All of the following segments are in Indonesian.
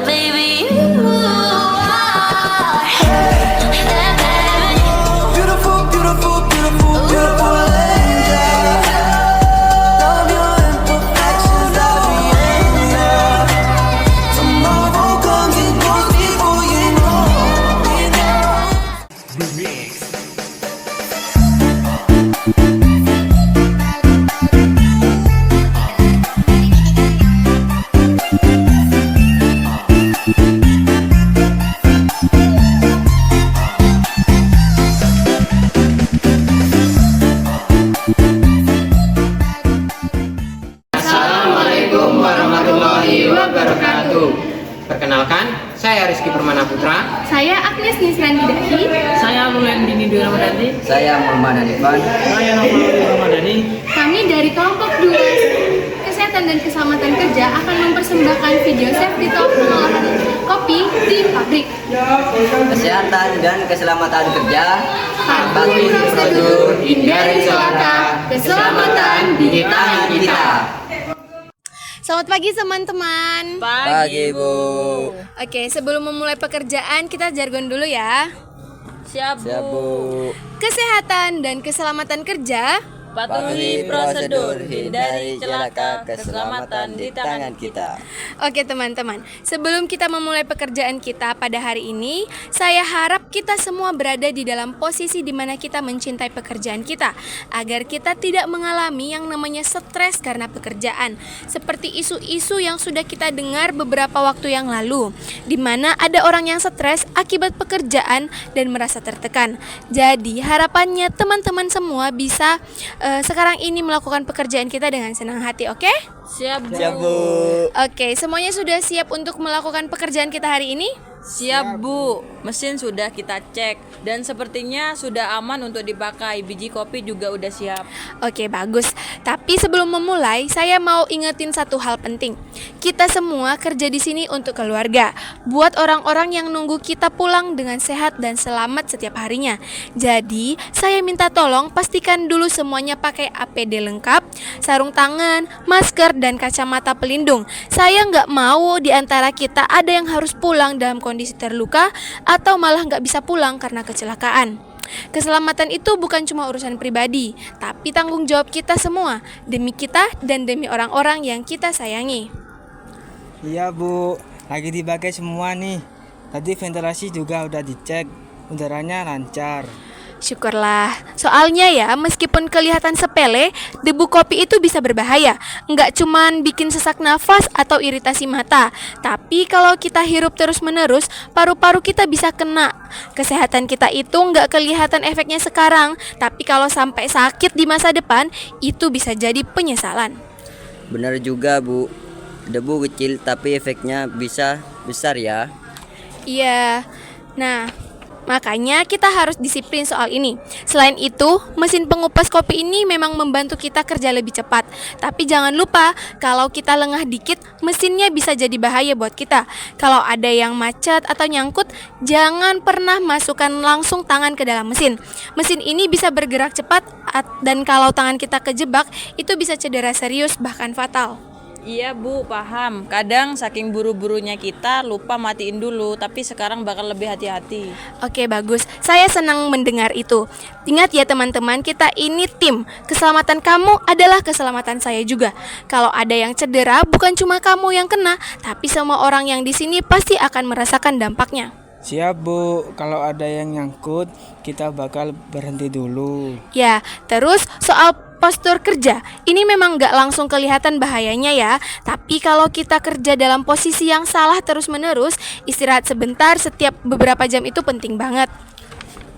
baby, you are. Beautiful, beautiful, beautiful, beautiful angel. Love your imperfections, love the angel. Tomorrow comes and goes before you know. Assalamualaikum warahmatullahi wabarakatuh. Perkenalkan, saya Rizky Permana Putra. Saya Agnes Nisran Hidahi. Saya Lulen Dini Dwi Ramadhani. Saya Muhammad Hanifan. Saya Novel Ramadhani. Kami dari kelompok 2 Kesehatan dan Keselamatan Kerja akan mempersembahkan video safety talk pengolahan kopi di pabrik. Kesehatan dan keselamatan kerja. Patuhi prosedur, hindari celaka, keselamatan di tangan kita. Selamat pagi teman-teman. Pagi, Bu. Oke, sebelum memulai pekerjaan kita jargon dulu ya. Siap, Siap, Bu. Kesehatan dan keselamatan kerja. Patuhi prosedur, hindari celaka, keselamatan di tangan kita. Oke teman-teman, sebelum kita memulai pekerjaan kita pada hari ini, saya harap kita semua berada di dalam posisi di mana kita mencintai pekerjaan kita, agar kita tidak mengalami yang namanya stres karena pekerjaan, seperti isu-isu yang sudah kita dengar beberapa waktu yang lalu, di mana ada orang yang stres akibat pekerjaan dan merasa tertekan. Jadi harapannya teman-teman semua bisa sekarang ini melakukan pekerjaan kita dengan senang hati, oke? Siap, Bu. Siap, Bu. Oke, semuanya sudah siap untuk melakukan pekerjaan kita hari ini? Siap, Bu. Mesin sudah kita cek dan sepertinya sudah aman untuk dipakai. Biji kopi juga udah siap. Oke, bagus. Tapi sebelum memulai, saya mau ingetin satu hal penting. Kita semua kerja di sini untuk keluarga, buat orang-orang yang nunggu kita pulang dengan sehat dan selamat setiap harinya. Jadi, saya minta tolong pastikan dulu semuanya pakai APD lengkap, sarung tangan, masker, dan kacamata pelindung. Saya nggak mau di antara kita ada yang harus pulang dalam kondisi terluka atau malah nggak bisa pulang karena kecelakaan. Keselamatan itu bukan cuma urusan pribadi, tapi tanggung jawab kita semua, demi kita dan demi orang-orang yang kita sayangi. Iya, Bu, lagi dipakai semua nih. Tadi ventilasi juga udah dicek, udaranya lancar. Syukurlah, soalnya ya meskipun kelihatan sepele, debu kopi itu bisa berbahaya. Nggak cuman bikin sesak nafas atau iritasi mata, tapi kalau kita hirup terus-menerus, paru-paru kita bisa kena. Kesehatan kita itu nggak kelihatan efeknya sekarang, tapi kalau sampai sakit di masa depan, itu bisa jadi penyesalan. Benar juga, Bu. Debu kecil tapi efeknya bisa besar ya. Iya, nah makanya kita harus disiplin soal ini. Selain itu, mesin pengupas kopi ini memang membantu kita kerja lebih cepat. Tapi jangan lupa, kalau kita lengah dikit, mesinnya bisa jadi bahaya buat kita. Kalau ada yang macet atau nyangkut, jangan pernah masukkan langsung tangan ke dalam mesin. Mesin ini bisa bergerak cepat dan kalau tangan kita kejebak, itu bisa cedera serius bahkan fatal. Iya, Bu, paham. Kadang saking buru-burunya kita lupa matiin dulu, tapi sekarang bakal lebih hati-hati. Oke, bagus. Saya senang mendengar itu. Ingat ya teman-teman, kita ini tim. Keselamatan kamu adalah keselamatan saya juga. Kalau ada yang cedera, bukan cuma kamu yang kena, tapi semua orang yang di sini pasti akan merasakan dampaknya. Siap, Bu, kalau ada yang nyangkut, kita bakal berhenti dulu. Ya, terus soal postur kerja, ini memang nggak langsung kelihatan bahayanya ya. Tapi kalau kita kerja dalam posisi yang salah terus-menerus, istirahat sebentar setiap beberapa jam itu penting banget.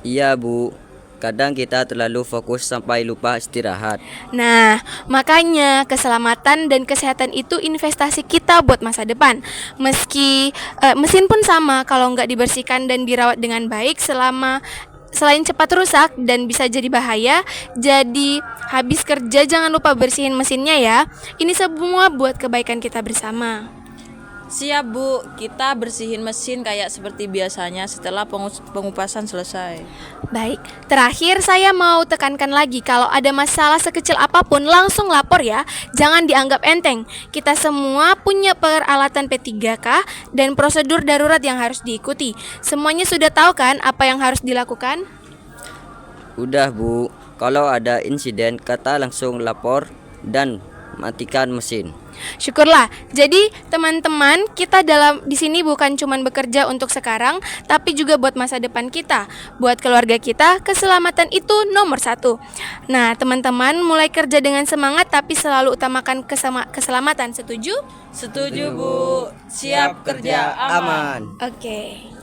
Iya, Bu. Kadang kita terlalu fokus sampai lupa istirahat. Nah, makanya keselamatan dan kesehatan itu investasi kita buat masa depan. Mesin pun sama, kalau nggak dibersihkan dan dirawat dengan baik selain cepat rusak dan bisa jadi bahaya, jadi habis kerja jangan lupa bersihin mesinnya ya. Ini semua buat kebaikan kita bersama. Siap Bu, kita bersihin mesin kayak seperti biasanya setelah pengupasan selesai. Baik, terakhir saya mau tekankan lagi kalau ada masalah sekecil apapun langsung lapor ya. Jangan dianggap enteng. Kita semua punya peralatan P3K dan prosedur darurat yang harus diikuti. Semuanya sudah tahu kan apa yang harus dilakukan? Udah Bu, kalau ada insiden kata langsung lapor dan matikan mesin. Syukurlah. Jadi teman-teman, kita di sini bukan cuma bekerja untuk sekarang, tapi juga buat masa depan kita, buat keluarga kita. Keselamatan itu nomor 1. Nah, teman-teman mulai kerja dengan semangat, tapi selalu utamakan keselamatan. Setuju? Setuju Bu, siap kerja aman. Aman. Oke.